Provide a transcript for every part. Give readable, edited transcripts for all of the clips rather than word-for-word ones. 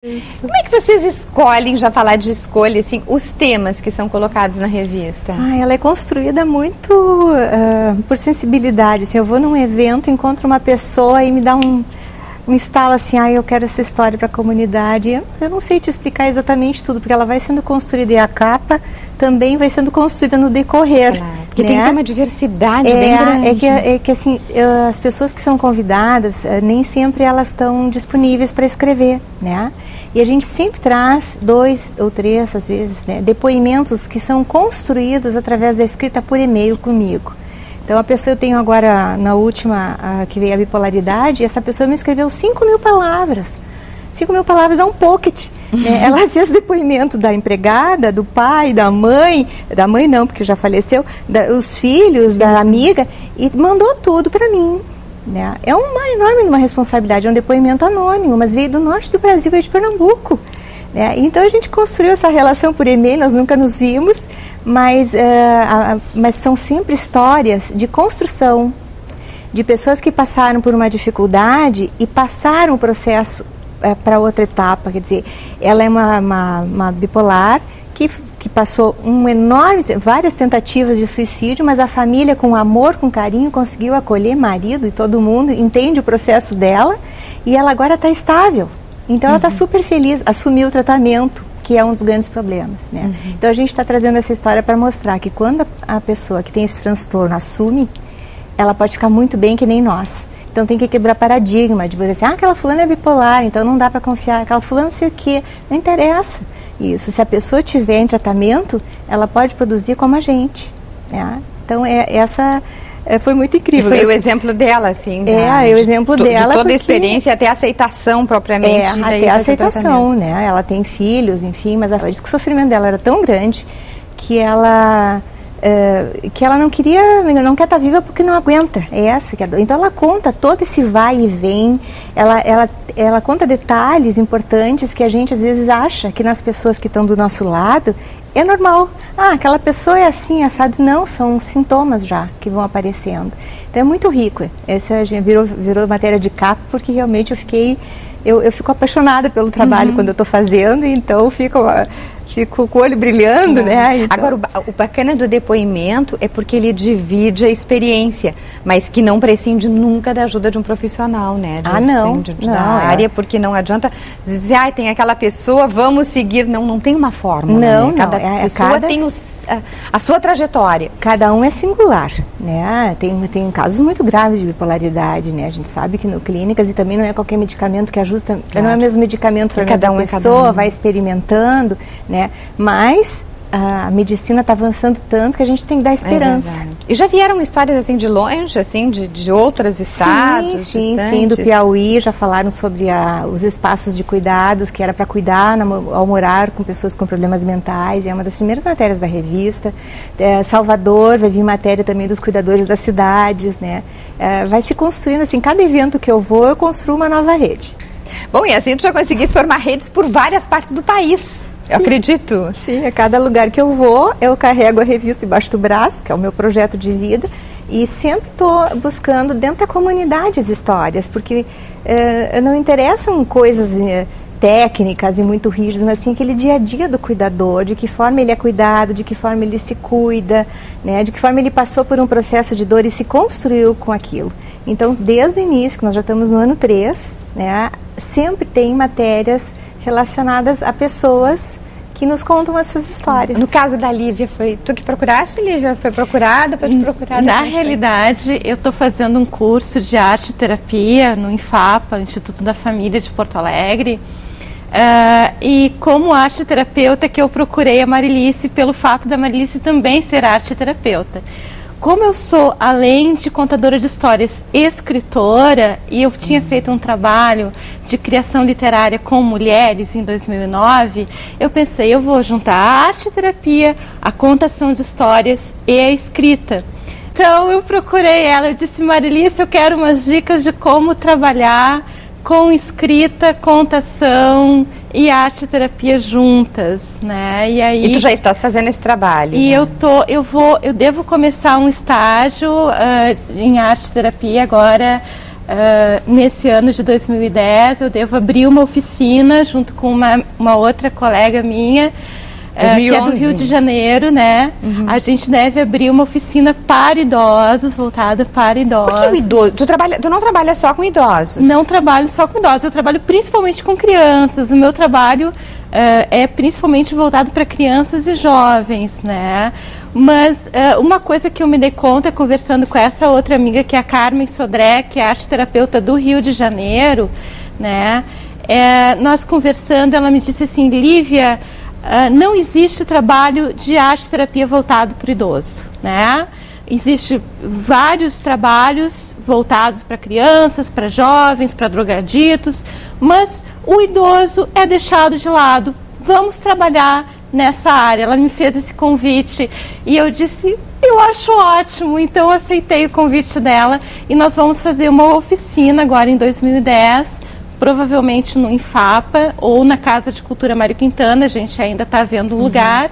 Como é que vocês escolhem, já falar de escolha, assim, os temas que são colocados na revista? Ela é construída muito por sensibilidade. Assim, eu vou num evento, encontro uma pessoa e me dá um estalo assim, eu quero essa história para a comunidade. Eu não sei te explicar exatamente tudo, porque ela vai sendo construída e a capa também vai sendo construída no decorrer. Claro, porque tem que ter uma diversidade bem grande. É que assim, as pessoas que são convidadas, nem sempre elas estão disponíveis para escrever, né? E a gente sempre traz 2 ou 3, às vezes, né, depoimentos que são construídos através da escrita por e-mail comigo. Então, a pessoa, eu tenho agora, na última, que veio a bipolaridade, essa pessoa me escreveu 5.000 palavras. 5.000 palavras é um pocket. Né? Ela fez depoimento da empregada, do pai, da mãe não, porque já faleceu, os filhos, da amiga, e mandou tudo para mim. Né? É uma enorme responsabilidade, é um depoimento anônimo, mas veio do norte do Brasil, veio de Pernambuco. Né? Então a gente construiu essa relação por e-mail, nós nunca nos vimos, mas são sempre histórias de construção, de pessoas que passaram por uma dificuldade e passaram o processo para outra etapa. Quer dizer, ela é uma bipolar que passou várias tentativas de suicídio, mas a família, com amor, com carinho, conseguiu acolher marido e todo mundo, entende o processo dela, e ela agora está estável. Então ela está super feliz, assumiu o tratamento, que é um dos grandes problemas, né? Então a gente está trazendo essa história para mostrar que quando a pessoa que tem esse transtorno assume, ela pode ficar muito bem, que nem nós. Então tem que quebrar paradigma, de dizer assim, aquela fulana é bipolar, então não dá para confiar, aquela fulana não sei o quê, não interessa. Isso, se a pessoa tiver em tratamento, ela pode produzir como a gente. Né? Então foi muito incrível. E foi o exemplo dela, assim. O exemplo dela. De toda a experiência até a aceitação propriamente. Até a aceitação, né? Ela tem filhos, enfim, mas ela diz que o sofrimento dela era tão grande que ela não quer estar viva porque não aguenta. É essa que é a dor. Então ela conta todo esse vai e vem, ela conta detalhes importantes que a gente às vezes acha que nas pessoas que estão do nosso lado é normal. Aquela pessoa é assim, assado. Não, são sintomas já que vão aparecendo. Então é muito rico. Essa virou matéria de capa, porque realmente eu fico apaixonada pelo trabalho quando eu estou fazendo, então eu fico com o olho brilhando, né? Então... Agora, o bacana do depoimento é porque ele divide a experiência, mas que não prescinde nunca da ajuda de um profissional, né? Da área, porque não adianta dizer, tem aquela pessoa, vamos seguir. Não tem uma fórmula. Cada pessoa tem a sua trajetória. Cada um é singular, né? Tem casos muito graves de bipolaridade, né? A gente sabe que no clínicas, e também não é qualquer medicamento que ajusta, não é o mesmo medicamento para cada pessoa, vai experimentando, né? Mas a medicina está avançando tanto que a gente tem que dar esperança. E já vieram histórias assim de longe, assim, de outros estados? Sim, do Piauí já falaram sobre os espaços de cuidados, que era para cuidar ao morar com pessoas com problemas mentais, é uma das primeiras matérias da revista. Salvador, vai vir matéria também dos cuidadores das cidades, né? Vai se construindo, assim, cada evento que eu vou, eu construo uma nova rede. Bom, e assim tu já conseguiste formar redes por várias partes do país. Eu acredito. Sim, a cada lugar que eu vou, eu carrego a revista embaixo do braço, que é o meu projeto de vida, e sempre estou buscando dentro da comunidade as histórias, porque não interessam coisas técnicas e muito rígidas, mas assim aquele dia a dia do cuidador, de que forma ele é cuidado, de que forma ele se cuida, né, de que forma ele passou por um processo de dor e se construiu com aquilo. Então, desde o início, que nós já estamos no ano 3, né, sempre tem matérias relacionadas a pessoas que nos contam as suas histórias. No caso da Lívia, foi tu que procuraste, Lívia? Foi procurada? Foi te procurada? Na realidade, eu estou fazendo um curso de arte e terapia no INFAPA, Instituto da Família de Porto Alegre. E como arte terapeuta que eu procurei a Marilice, pelo fato da Marilice também ser arte terapeuta. Como eu sou, além de contadora de histórias, escritora, e eu tinha feito um trabalho de criação literária com mulheres em 2009, eu pensei, eu vou juntar a arte-terapia, a contação de histórias e a escrita. Então eu procurei ela, eu disse, Marilice, eu quero umas dicas de como trabalhar com escrita, contação e arte-terapia juntas, né? E tu já estás fazendo esse trabalho? E né? Eu devo começar um estágio em arte-terapia agora nesse ano de 2010, eu devo abrir uma oficina junto com uma outra colega minha, 2011. Que é do Rio de Janeiro, né? Uhum. A gente deve abrir uma oficina para idosos, voltada para idosos. Por que o idoso? Tu não trabalha só com idosos? Não trabalho só com idosos, eu trabalho principalmente com crianças. O meu trabalho é principalmente voltado para crianças e jovens, né? Mas uma coisa que eu me dei conta conversando com essa outra amiga, que é a Carmen Sodré, que é arteterapeuta do Rio de Janeiro, né? Nós conversando, ela me disse assim, Lívia, não existe trabalho de arte-terapia voltado para o idoso, né? Existem vários trabalhos voltados para crianças, para jovens, para drogaditos, mas o idoso é deixado de lado. Vamos trabalhar nessa área. Ela me fez esse convite e eu disse, eu acho ótimo, então eu aceitei o convite dela e nós vamos fazer uma oficina agora em 2010, provavelmente no INFAPA ou na Casa de Cultura Mário Quintana, a gente ainda está vendo o lugar,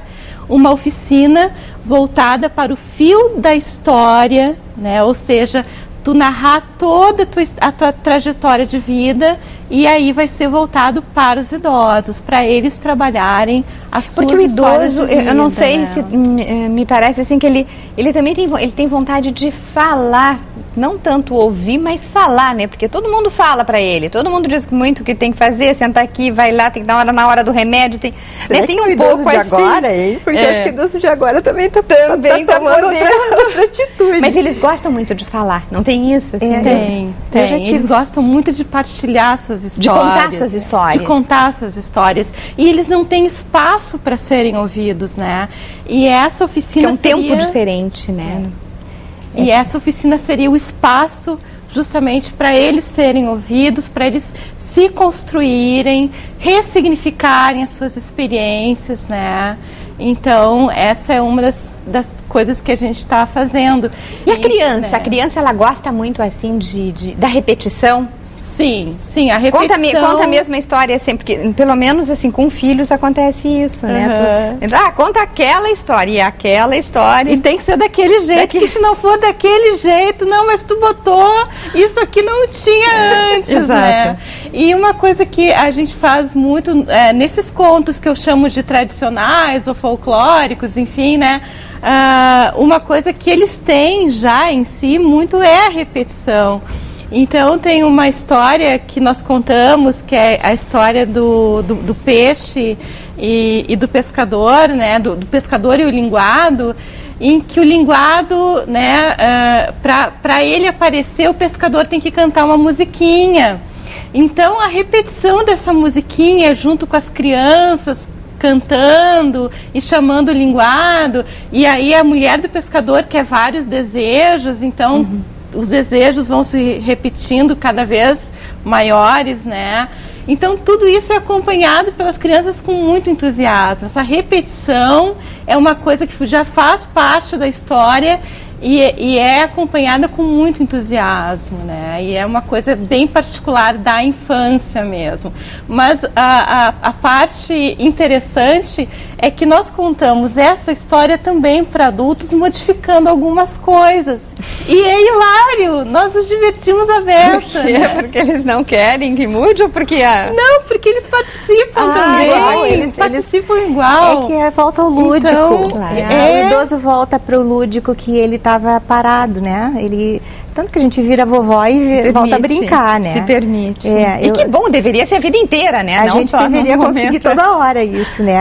uma oficina voltada para o fio da história, né? Ou seja, tu narrar toda a tua trajetória de vida e aí vai ser voltado para os idosos, para eles trabalharem as suas histórias. Porque o idoso, eu não sei, né? Se me parece assim que ele também tem vontade de falar, não tanto ouvir, mas falar, né? Porque todo mundo fala para ele, todo mundo diz muito o que tem que fazer, sentar aqui, vai lá, tem que dar hora na hora do remédio, tem, né? Tem um pouco de agora, hein? Porque acho que o idoso de agora também tá tomando outra atitude. Mas eles gostam muito de falar, não tem isso? Assim, tem. Eles gostam muito de partilhar suas histórias. De contar suas histórias. De contar suas histórias. E eles não têm espaço para serem ouvidos, né? E essa oficina é um tempo diferente, né? E essa oficina seria o espaço justamente para eles serem ouvidos, para eles se construírem, ressignificarem as suas experiências, né? Então, essa é uma das coisas que a gente está fazendo. E a criança? Né? A criança, ela gosta muito, assim, da repetição? Sim, a repetição... Conta a mesma história sempre, porque pelo menos assim, com filhos acontece isso, né? Conta aquela história, e aquela história. E tem que ser daquele jeito, porque se não for daquele jeito, não, mas tu botou, isso aqui não tinha antes, Exato. Né? E uma coisa que a gente faz muito, nesses contos que eu chamo de tradicionais ou folclóricos, enfim, né? Uma coisa que eles têm já em si muito é a repetição. Então tem uma história que nós contamos, que é a história do peixe e do pescador, né? Do pescador e o linguado, em que o linguado, né, para ele aparecer, o pescador tem que cantar uma musiquinha. Então a repetição dessa musiquinha junto com as crianças cantando e chamando o linguado, e aí a mulher do pescador quer vários desejos, então os desejos vão se repetindo cada vez maiores, né? Então tudo isso é acompanhado pelas crianças com muito entusiasmo. Essa repetição é uma coisa que já faz parte da história e é acompanhada com muito entusiasmo, né? E é uma coisa bem particular da infância mesmo. Mas a parte interessante é que nós contamos essa história também para adultos, modificando algumas coisas. E é hilário, nós nos divertimos a beça. Por quê? Né? Porque eles não querem que mude ou porque... Não, porque eles participam também. Igual, eles participam igual. É que volta ao lúdico. Então, o idoso volta para o lúdico que ele estava parado, né? Tanto que a gente vira vovó e volta a brincar, né? Se permite. E que bom, deveria ser a vida inteira, né? A gente deveria conseguir toda hora isso, né?